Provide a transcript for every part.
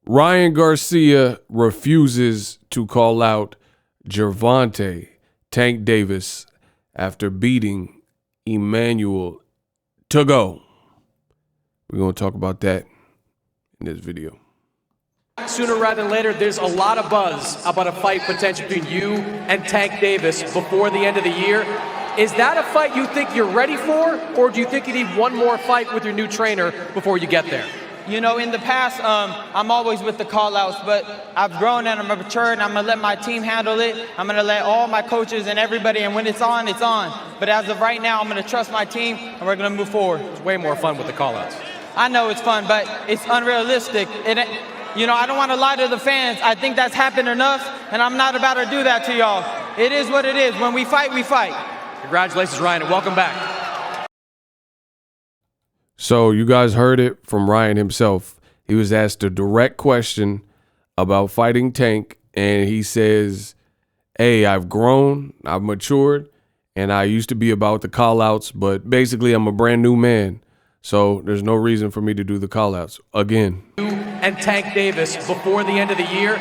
Ryan Garcia refuses to call out Gervonta Tank Davis after beating EMMANUEL TAGOE. We're going to talk about that in this video. Sooner rather than later, there's a lot of buzz about a fight potential between you and Tank Davis before the end of the year. Is that a fight you think you're ready for, or do you think you need one more fight with your new trainer before you get there? You know, in the past, I'm always with the call-outs, but I've grown and I'm matured, and I'm going to let my team handle it. I'm going to let all my coaches and everybody, and when it's on, it's on. But as of right now, I'm going to trust my team, and we're going to move forward. It's way more fun with the call-outs. I know it's fun, but it's unrealistic. You know, I don't want to lie to the fans. I think that's happened enough, and I'm not about to do that to y'all. It is what it is. When we fight, we fight. Congratulations, Ryan, and welcome back. So you guys heard it from Ryan himself. He was asked a direct question about fighting Tank, and he says, hey, I've grown, I've matured, and I used to be about the call-outs, but basically I'm a brand new man. So there's no reason for me to do the call-outs again. You and Tank Davis before the end of the year.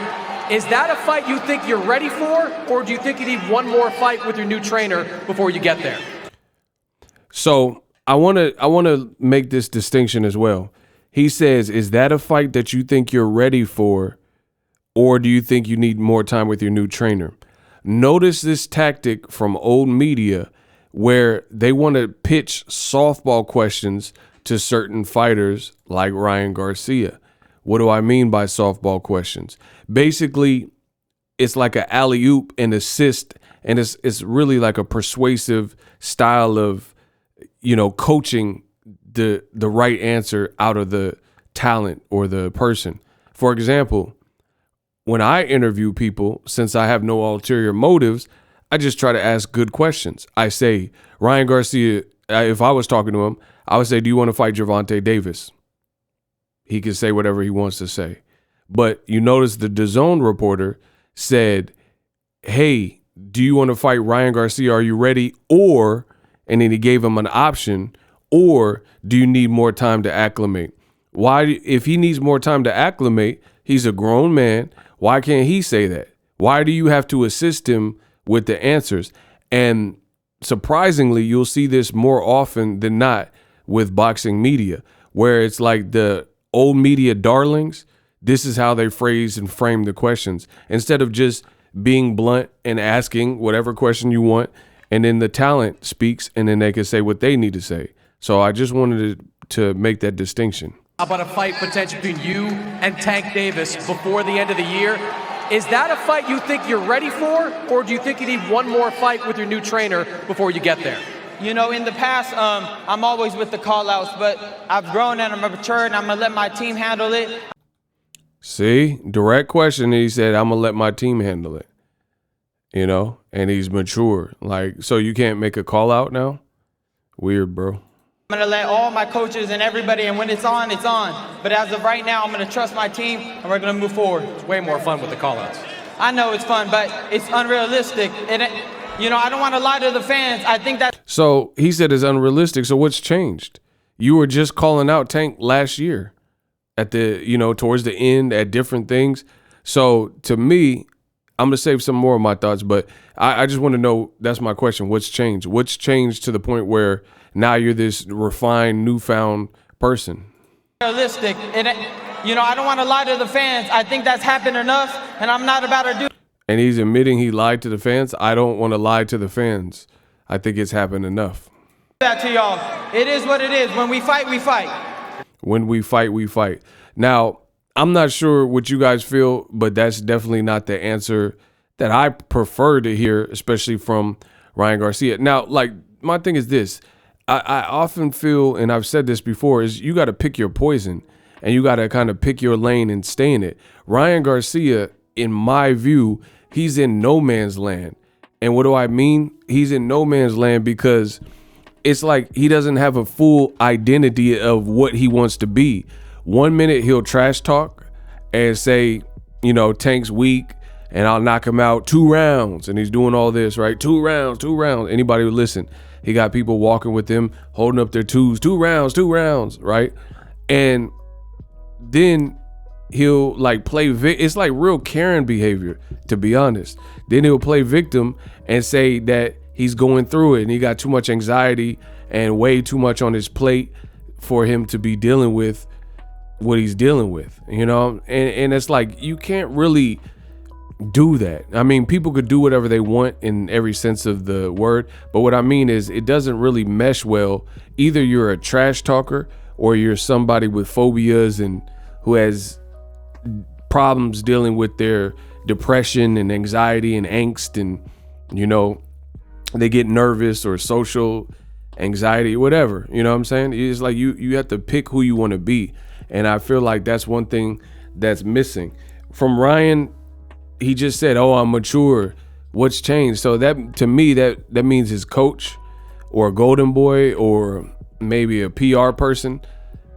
Is that a fight you think you're ready for, or do you think you need one more fight with your new trainer before you get there? So I want to make this distinction as well. He says, is that a fight that you think you're ready for, or do you think you need more time with your new trainer? Notice this tactic from old media where they want to pitch softball questions to certain fighters like Ryan Garcia. What do I mean by softball questions? Basically, it's like an alley-oop and assist, and it's really like a persuasive style of, you know, coaching the right answer out of the talent or the person. For example, when I interview people, since I have no ulterior motives, I just try to ask good questions. I say, Ryan Garcia, if I was talking to him, I would say, do you want to fight Gervonta Davis? He can say whatever he wants to say. But you notice the DAZN reporter said, hey, do you want to fight Ryan Garcia? Are you ready? Or, and then he gave him an option, or do you need more time to acclimate? Why, if he needs more time to acclimate, he's a grown man. Why can't he say that? Why do you have to assist him with the answers? And surprisingly, you'll see this more often than not with boxing media, where it's like the old media darlings. This is how they phrase and frame the questions, instead of just being blunt and asking whatever question you want, and then the talent speaks, and then they can say what they need to say. So I just wanted to make that distinction. How about a fight potential between you and Tank Davis before the end of the year? Is that a fight you think you're ready for, or do you think you need one more fight with your new trainer before you get there? You know, in the past, I'm always with the call-outs, but I've grown and I'm matured, and I'm going to let my team handle it. See, direct question. He said, I'm going to let my team handle it, you know, and he's mature. Like, so you can't make a call-out now? Weird, bro. I'm going to let all my coaches and everybody, and when it's on, it's on. But as of right now, I'm going to trust my team, and we're going to move forward. It's way more fun with the call-outs. I know it's fun, but it's unrealistic. You know, I don't want to lie to the fans. I think that. So he said it's unrealistic. So what's changed? You were just calling out Tank last year at the, you know, towards the end at different things. So to me, I'm going to save some more of my thoughts, but I just want to know, that's my question. What's changed? What's changed to the point where now you're this refined, newfound person? Realistic. You know, I don't want to lie to the fans. I think that's happened enough, and I'm not about to do. And he's admitting he lied to the fans. I don't want to lie to the fans. I think it's happened enough. That to y'all. It is what it is. When we fight, we fight. When we fight, we fight. Now, I'm not sure what you guys feel, but that's definitely not the answer that I prefer to hear, especially from Ryan Garcia. Now, like, my thing is this. I often feel, and I've said this before, is you got to pick your poison, and you got to kind of pick your lane and stay in it. Ryan Garcia, in my view, he's in no man's land. And what do I mean? He's in no man's land because it's like he doesn't have a full identity of what he wants to be. 1 minute he'll trash talk and say, you know, Tank's weak and I'll knock him out 2 rounds. And he's doing all this, right? 2 rounds, 2 rounds. Anybody would listen. He got people walking with him, holding up their twos, 2 rounds, 2 rounds, right? And then he'll like play it's like real Karen behavior, to be honest. Then he'll play victim and say that he's going through it and he got too much anxiety and way too much on his plate for him to be dealing with what he's dealing with, you know? And it's like, you can't really do that. I mean, people could do whatever they want in every sense of the word, but what I mean is it doesn't really mesh well. Either you're a trash talker or you're somebody with phobias and who has problems dealing with their depression and anxiety and angst, and you know, they get nervous or social anxiety, whatever, you know what I'm saying? It's like you have to pick who you want to be. And I feel like that's one thing that's missing from Ryan. He just said, "Oh, I'm mature. What's changed?" So that, to me, that means his coach or a golden boy or maybe a PR person,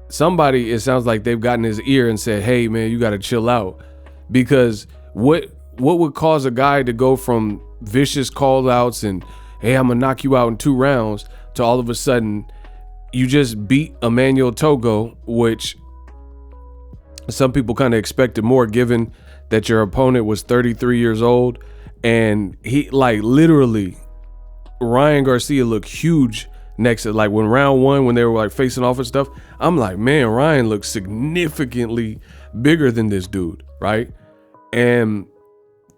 somebody, it sounds like they've gotten his ear and said, "Hey man, you got to chill out." Because what would cause a guy to go from vicious call outs and, "Hey, I'm gonna knock you out in 2 rounds," to all of a sudden you just beat Emmanuel Togo, which some people kind of expected more given that your opponent was 33 years old. And he, like, literally, Ryan Garcia looked huge next to, like, when round 1, when they were like facing off and stuff, I'm like, man, Ryan looks significantly bigger than this dude, right? And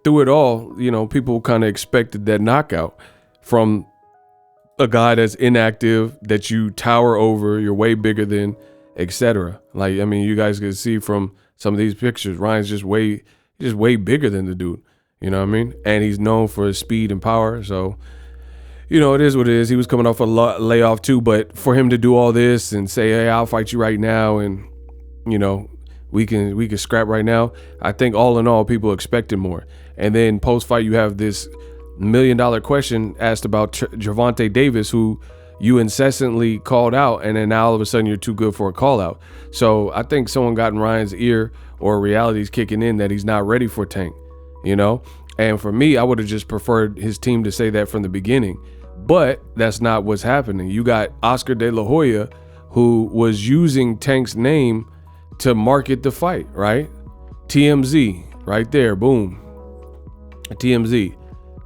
through it all, you know, people kind of expected that knockout from a guy that's inactive, that you tower over, you're way bigger than, etc. Like, I mean, you guys can see from some of these pictures, Ryan's just way bigger than the dude, you know what I mean? And he's known for his speed and power. So, you know, it is what it is. He was coming off a layoff too, but for him to do all this and say, "Hey, I'll fight you right now," and you know, we can scrap right now, I think all in all, people expected more. And then post-fight, you have this $1 million question asked about Gervonta Davis, who you incessantly called out, and then now all of a sudden you're too good for a call out. So I think someone got in Ryan's ear, or reality's kicking in that he's not ready for Tank, you know? And for me, I would have just preferred his team to say that from the beginning, but that's not what's happening. You got Oscar De La Hoya, who was using Tank's name to market the fight, right? TMZ, right there, boom. TMZ.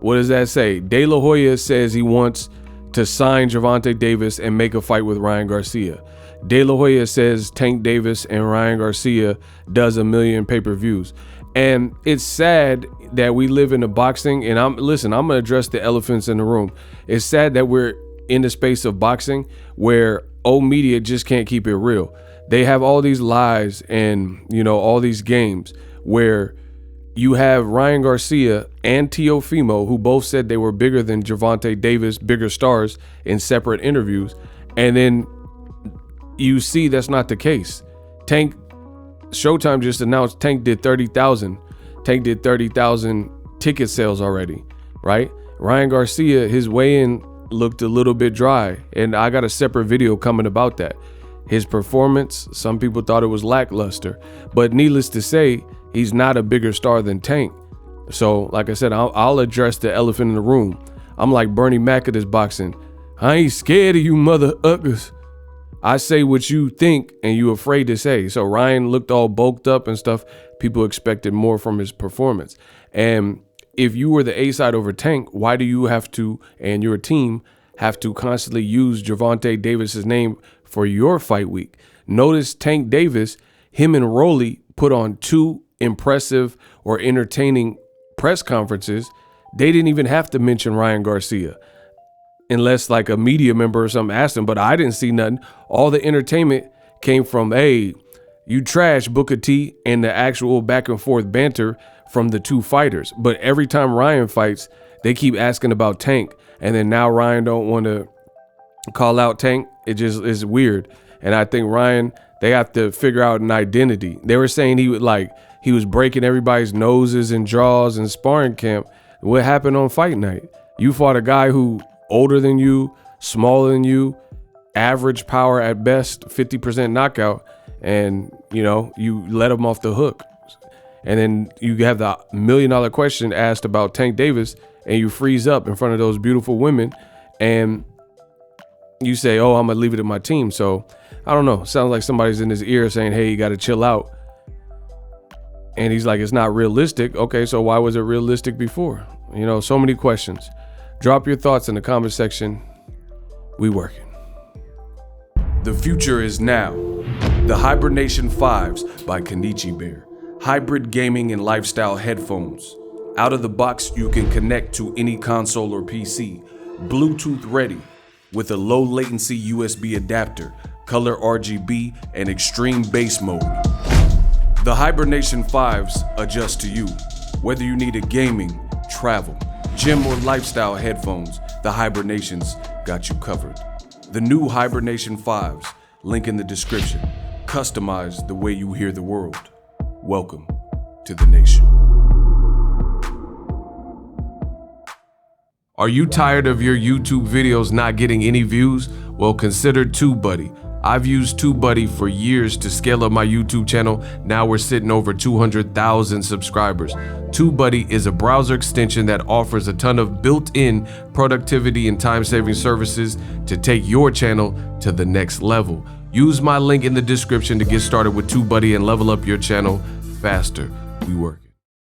What does that say? De La Hoya says he wants to sign Gervonta Davis and make a fight with Ryan Garcia. De La Hoya says Tank Davis and Ryan Garcia does 1 million pay-per-views. And it's sad that we live in a boxing, and I'm gonna address the elephants in the room. It's sad that we're in the space of boxing where old media just can't keep it real. They have all these lies and, you know, all these games where you have Ryan Garcia and Teofimo, who both said they were bigger than Gervonta Davis, bigger stars, in separate interviews. And then you see that's not the case. Tank, Showtime just announced Tank did 30,000. Tank did 30,000 ticket sales already, right? Ryan Garcia, his weigh-in looked a little bit dry, and I got a separate video coming about that. His performance, some people thought it was lackluster, but needless to say, he's not a bigger star than Tank. So, like I said, I'll address the elephant in the room. I'm like Bernie Mac at this boxing. I ain't scared of you mother uckers. I say what you think and you afraid to say. So Ryan looked all bulked up and stuff. People expected more from his performance. And if you were the A side over Tank, why do you have to, and your team have to constantly use Gervonta Davis's name for your fight week? Notice Tank Davis, him and Rolly put on 2 impressive or entertaining press conferences. They didn't even have to mention Ryan Garcia unless like a media member or something asked him, but I didn't see nothing. All the entertainment came from, "Hey, you trash Booker T," and the actual back and forth banter from the 2 fighters. But every time Ryan fights, they keep asking about Tank, and then now Ryan don't want to call out Tank. It just is weird. And I think Ryan, they have to figure out an identity. They were saying he was breaking everybody's noses and jaws in sparring camp. What happened on fight night? You fought a guy who older than you, smaller than you, average power at best, 50% knockout, and you know, you let him off the hook. And then you have the $1 million question asked about Tank Davis, and you freeze up in front of those beautiful women, and you say, "Oh, I'm gonna leave it to my team." So I don't know. Sounds like somebody's in his ear saying, "Hey, you got to chill out." And he's like, it's not realistic. Okay, so why was it realistic before? You know, so many questions. Drop your thoughts in the comment section. We working. The future is now. The Hibernation 5s by Kenichi Bear. Hybrid gaming and lifestyle headphones. Out of the box, you can connect to any console or PC. Bluetooth ready with a low latency USB adapter, color RGB, and extreme bass mode. The Hibernation 5s adjust to you. Whether you need a gaming, travel, gym, or lifestyle headphones, the Hibernations got you covered. The new Hibernation 5s, link in the description. Customize the way you hear the world. Welcome to the nation. Are you tired of your YouTube videos not getting any views? Well, consider TubeBuddy. I've used TubeBuddy for years to scale up my YouTube channel. Now we're sitting over 200,000 subscribers. TubeBuddy is a browser extension that offers a ton of built-in productivity and time-saving services to take your channel to the next level. Use my link in the description to get started with TubeBuddy and level up your channel faster. We work.